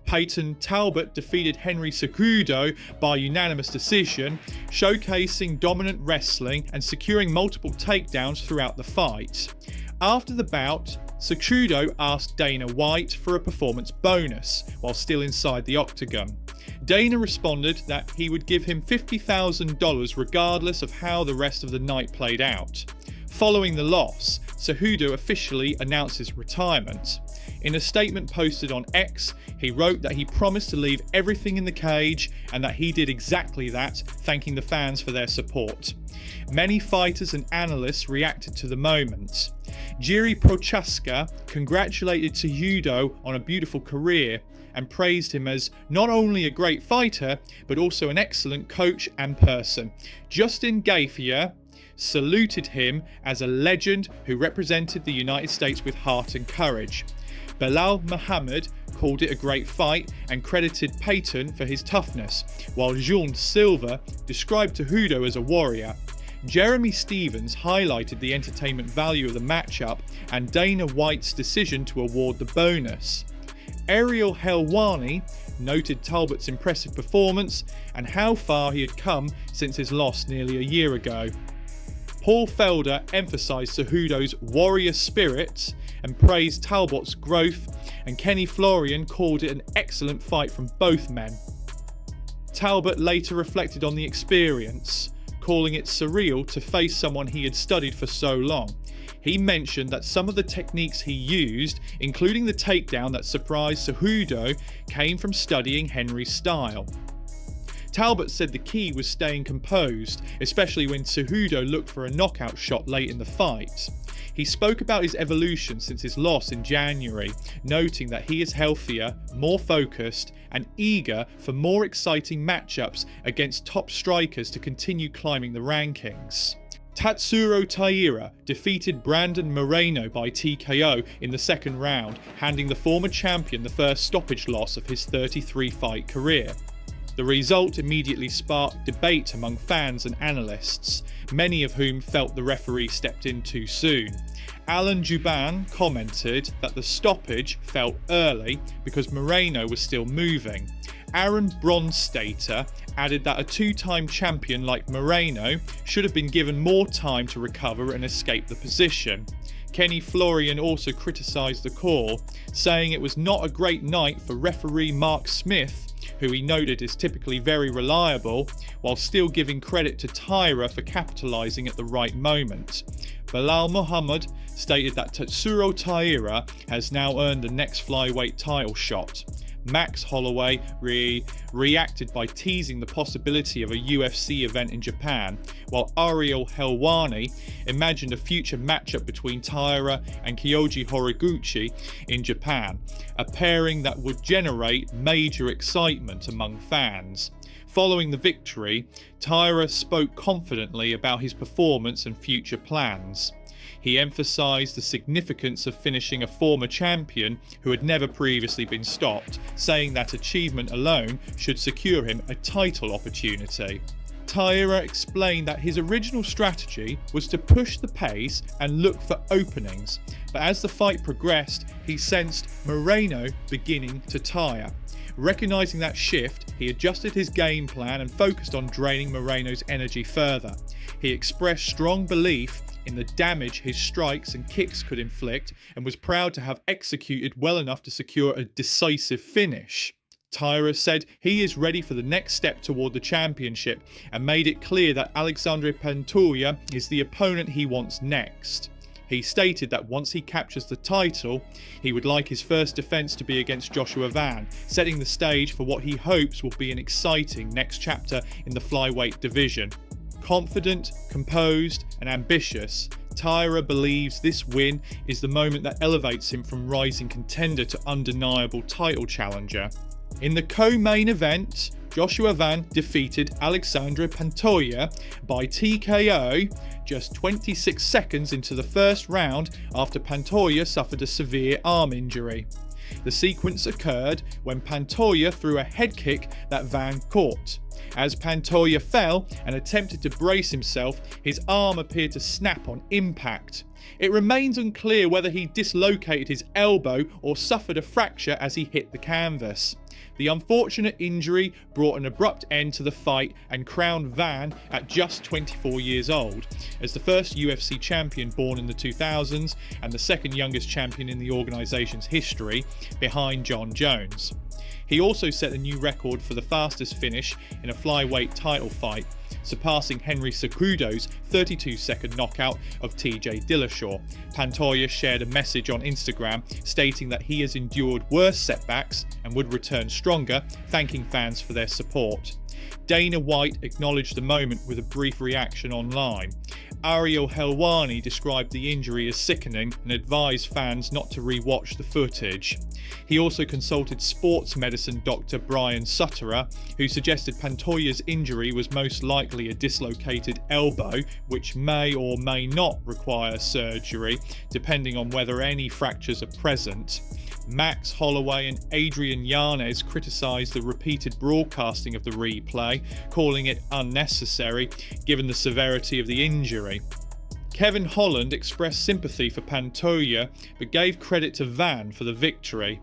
Peyton Talbot defeated Henry Cejudo by unanimous decision, showcasing dominant wrestling and securing multiple takedowns throughout the fight. After the bout, Cejudo asked Dana White for a performance bonus while still inside the octagon. Dana responded that he would give him $50,000 regardless of how the rest of the night played out. Following the loss, Cejudo officially announced his retirement. In a statement posted on X, he wrote that he promised to leave everything in the cage and that he did exactly that, thanking the fans for their support. Many fighters and analysts reacted to the moment. Jiří Procházka congratulated Cejudo on a beautiful career and praised him as not only a great fighter, but also an excellent coach and person. Justin Gaethje saluted him as a legend who represented the United States with heart and courage. Belal Muhammad called it a great fight and credited Peyton for his toughness, while João Silva described Cejudo as a warrior. Jeremy Stevens highlighted the entertainment value of the matchup and Dana White's decision to award the bonus. Ariel Helwani noted Talbot's impressive performance and how far he had come since his loss nearly a year ago. Paul Felder emphasised Cejudo's warrior spirit and praised Talbot's growth, and Kenny Florian called it an excellent fight from both men. Talbot later reflected on the experience, calling it surreal to face someone he had studied for so long. He mentioned that some of the techniques he used, including the takedown that surprised Cejudo, came from studying Henry's style. Talbot said the key was staying composed, especially when Cejudo looked for a knockout shot late in the fight. He spoke about his evolution since his loss in January, noting that he is healthier, more focused, and eager for more exciting matchups against top strikers to continue climbing the rankings. Tatsuro Taira defeated Brandon Moreno by TKO in the second round, handing the former champion the first stoppage loss of his 33-fight career. The result immediately sparked debate among fans and analysts, many of whom felt the referee stepped in too soon. Alan Juban commented that the stoppage felt early because Moreno was still moving. Aaron Bronstater added that a two-time champion like Moreno should have been given more time to recover and escape the position. Kenny Florian also criticised the call, saying it was not a great night for referee Mark Smith, who he noted is typically very reliable, while still giving credit to Taira for capitalising at the right moment. Belal Muhammad stated that Tatsuro Taira has now earned the next flyweight title shot. Max Holloway reacted by teasing the possibility of a UFC event in Japan, while Ariel Helwani imagined a future matchup between Taira and Kyoji Horiguchi in Japan, a pairing that would generate major excitement among fans. Following the victory, Taira spoke confidently about his performance and future plans. He emphasised the significance of finishing a former champion who had never previously been stopped, saying that achievement alone should secure him a title opportunity. Taira explained that his original strategy was to push the pace and look for openings, but as the fight progressed, he sensed Moreno beginning to tire. Recognising that shift, he adjusted his game plan and focused on draining Moreno's energy further. He expressed strong belief in the damage his strikes and kicks could inflict and was proud to have executed well enough to secure a decisive finish. Taira said he is ready for the next step toward the championship and made it clear that Alexandre Pantoja is the opponent he wants next. He stated that once he captures the title, he would like his first defence to be against Joshua Van, setting the stage for what he hopes will be an exciting next chapter in the flyweight division. Confident, composed and ambitious, Taira believes this win is the moment that elevates him from rising contender to undeniable title challenger. In the co-main event, Joshua Van defeated Alexandre Pantoja by TKO just 26 seconds into the first round after Pantoja suffered a severe arm injury. The sequence occurred when Pantoja threw a head kick that Van caught. As Pantoja fell and attempted to brace himself, his arm appeared to snap on impact. It remains unclear whether he dislocated his elbow or suffered a fracture as he hit the canvas. The unfortunate injury brought an abrupt end to the fight and crowned Van at just 24 years old as the first UFC champion born in the 2000s and the second youngest champion in the organisation's history, behind John Jones. He also set a new record for the fastest finish in a flyweight title fight, surpassing Henry Cejudo's 32-second knockout of TJ Dillashaw. Pantoja shared a message on Instagram stating that he has endured worse setbacks and would return stronger, thanking fans for their support. Dana White acknowledged the moment with a brief reaction online. Ariel Helwani described the injury as sickening and advised fans not to re-watch the footage. He also consulted sports medicine Dr. Brian Sutterer, who suggested Pantoja's injury was most likely a dislocated elbow, which may or may not require surgery, depending on whether any fractures are present. Max Holloway and Adrian Yanez criticised the repeated broadcasting of the replay, calling it unnecessary given the severity of the injury. Kevin Holland expressed sympathy for Pantoja but gave credit to Van for the victory.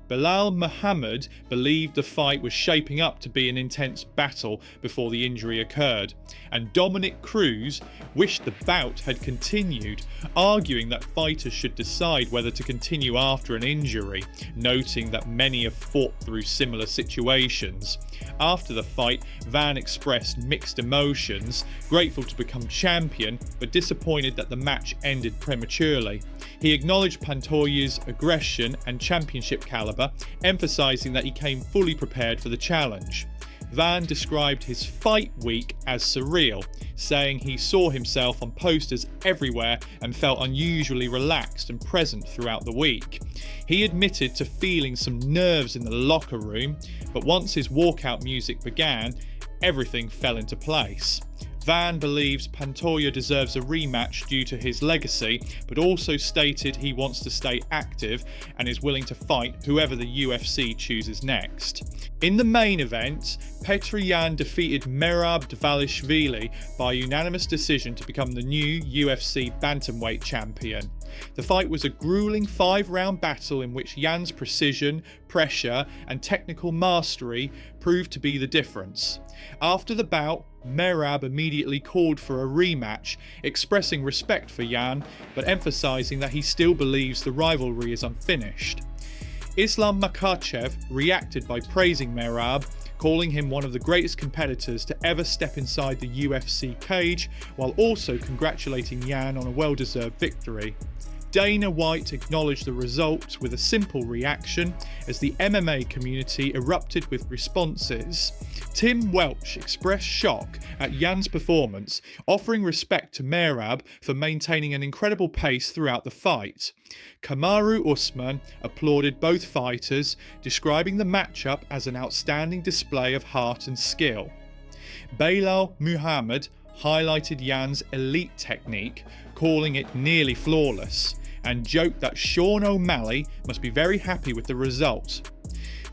Belal Muhammad believed the fight was shaping up to be an intense battle before the injury occurred, and Dominic Cruz wished the bout had continued, arguing that fighters should decide whether to continue after an injury, noting that many have fought through similar situations. After the fight, Van expressed mixed emotions, grateful to become champion, but disappointed that the match ended prematurely. He acknowledged Pantoja's aggression and championship caliber, emphasising that he came fully prepared for the challenge. Van described his fight week as surreal, saying he saw himself on posters everywhere and felt unusually relaxed and present throughout the week. He admitted to feeling some nerves in the locker room, but once his walkout music began, everything fell into place. Van believes Pantoja deserves a rematch due to his legacy, but also stated he wants to stay active and is willing to fight whoever the UFC chooses next. In the main event, Petr Yan defeated Merab Dvalishvili by unanimous decision to become the new UFC Bantamweight champion. The fight was a grueling 5-round battle in which Yan's precision, pressure and technical mastery proved to be the difference. After the bout, Merab immediately called for a rematch, expressing respect for Yan but emphasising that he still believes the rivalry is unfinished. Islam Makhachev reacted by praising Merab, calling him one of the greatest competitors to ever step inside the UFC cage, while also congratulating Yan on a well-deserved victory. Dana White acknowledged the results with a simple reaction as the MMA community erupted with responses. Tim Welch expressed shock at Yan's performance, offering respect to Merab for maintaining an incredible pace throughout the fight. Kamaru Usman applauded both fighters, describing the matchup as an outstanding display of heart and skill. Belal Muhammad highlighted Yan's elite technique, calling it nearly flawless, and joked that Sean O'Malley must be very happy with the result.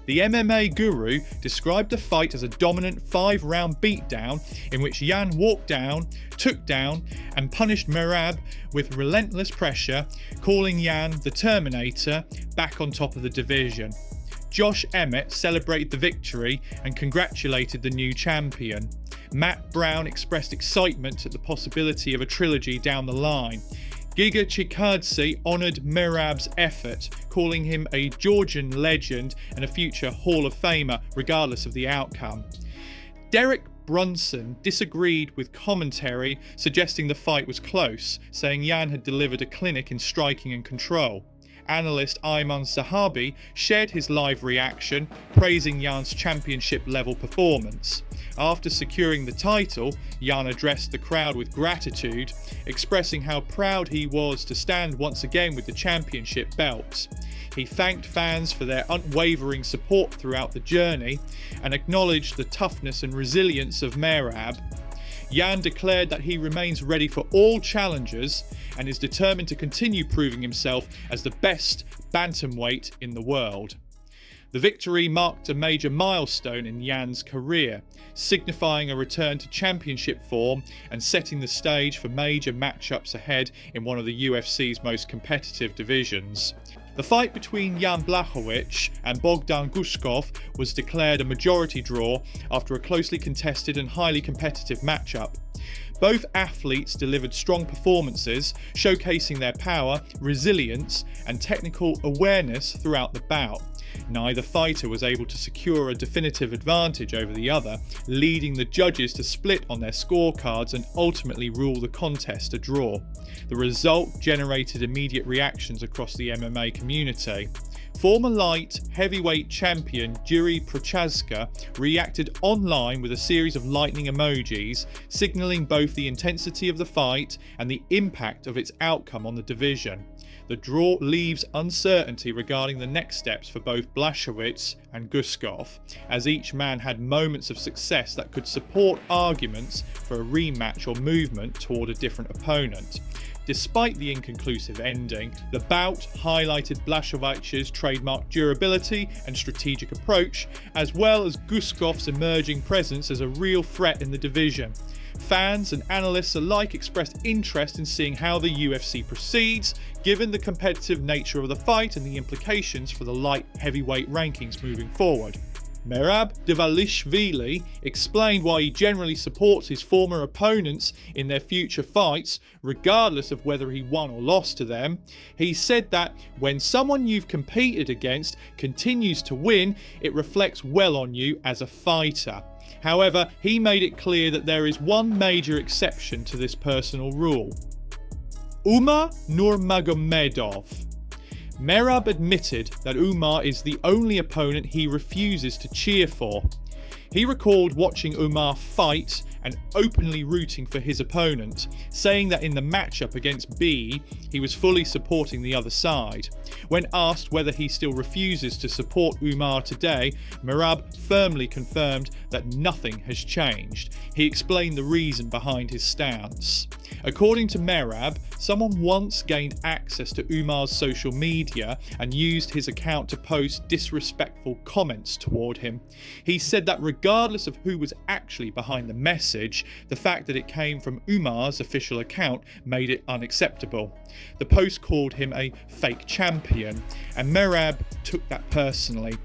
The MMA guru described the fight as a dominant 5-round beatdown in which Yan walked down, took down, and punished Merab with relentless pressure, calling Yan the Terminator back on top of the division. Josh Emmett celebrated the victory and congratulated the new champion. Matt Brown expressed excitement at the possibility of a trilogy down the line. Giga Chikadze honoured Merab's effort, calling him a Georgian legend and a future Hall of Famer regardless of the outcome. Derek Brunson disagreed with commentary, suggesting the fight was close, saying Yan had delivered a clinic in striking and control. Analyst Ayman Zahabi shared his live reaction, praising Yan's championship-level performance. After securing the title, Yan addressed the crowd with gratitude, expressing how proud he was to stand once again with the championship belt. He thanked fans for their unwavering support throughout the journey and acknowledged the toughness and resilience of Merab. Yan declared that he remains ready for all challenges and is determined to continue proving himself as the best bantamweight in the world. The victory marked a major milestone in Yan's career, signifying a return to championship form and setting the stage for major matchups ahead in one of the UFC's most competitive divisions. The fight between Jan Blachowicz and Bogdan Guskov was declared a majority draw after a closely contested and highly competitive matchup. Both athletes delivered strong performances, showcasing their power, resilience, and technical awareness throughout the bout. Neither fighter was able to secure a definitive advantage over the other, leading the judges to split on their scorecards and ultimately rule the contest a draw. The result generated immediate reactions across the MMA community. Former light heavyweight champion Jiri Prochazka reacted online with a series of lightning emojis, signalling both the intensity of the fight and the impact of its outcome on the division. The draw leaves uncertainty regarding the next steps for both Blachowicz and Guskov, as each man had moments of success that could support arguments for a rematch or movement toward a different opponent. Despite the inconclusive ending, the bout highlighted Blashowicz's trademark durability and strategic approach, as well as Guskov's emerging presence as a real threat in the division. Fans and analysts alike expressed interest in seeing how the UFC proceeds, given the competitive nature of the fight and the implications for the light heavyweight rankings moving forward. Merab Dvalishvili explained why he generally supports his former opponents in their future fights, regardless of whether he won or lost to them. He said that when someone you've competed against continues to win, it reflects well on you as a fighter. However, he made it clear that there is one major exception to this personal rule. Umar Nurmagomedov. Merab admitted that Umar is the only opponent he refuses to cheer for. He recalled watching Umar fight and openly rooting for his opponent, saying that in the matchup against B, he was fully supporting the other side. When asked whether he still refuses to support Umar today, Merab firmly confirmed that nothing has changed. He explained the reason behind his stance. According to Merab, someone once gained access to Umar's social media and used his account to post disrespectful comments toward him. He said that regardless of who was actually behind the message, the fact that it came from Umar's official account made it unacceptable. The post called him a fake champion, and Merab took that personally.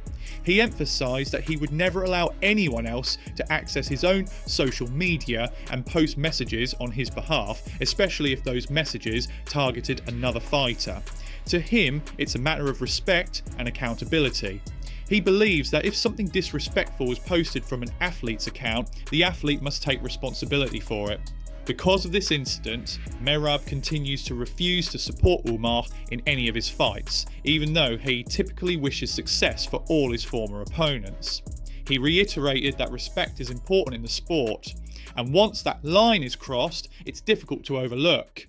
He emphasised that he would never allow anyone else to access his own social media and post messages on his behalf, especially if those messages targeted another fighter. To him, it's a matter of respect and accountability. He believes that if something disrespectful was posted from an athlete's account, the athlete must take responsibility for it. Because of this incident, Merab continues to refuse to support Umar in any of his fights, even though he typically wishes success for all his former opponents. He reiterated that respect is important in the sport, and once that line is crossed, it's difficult to overlook.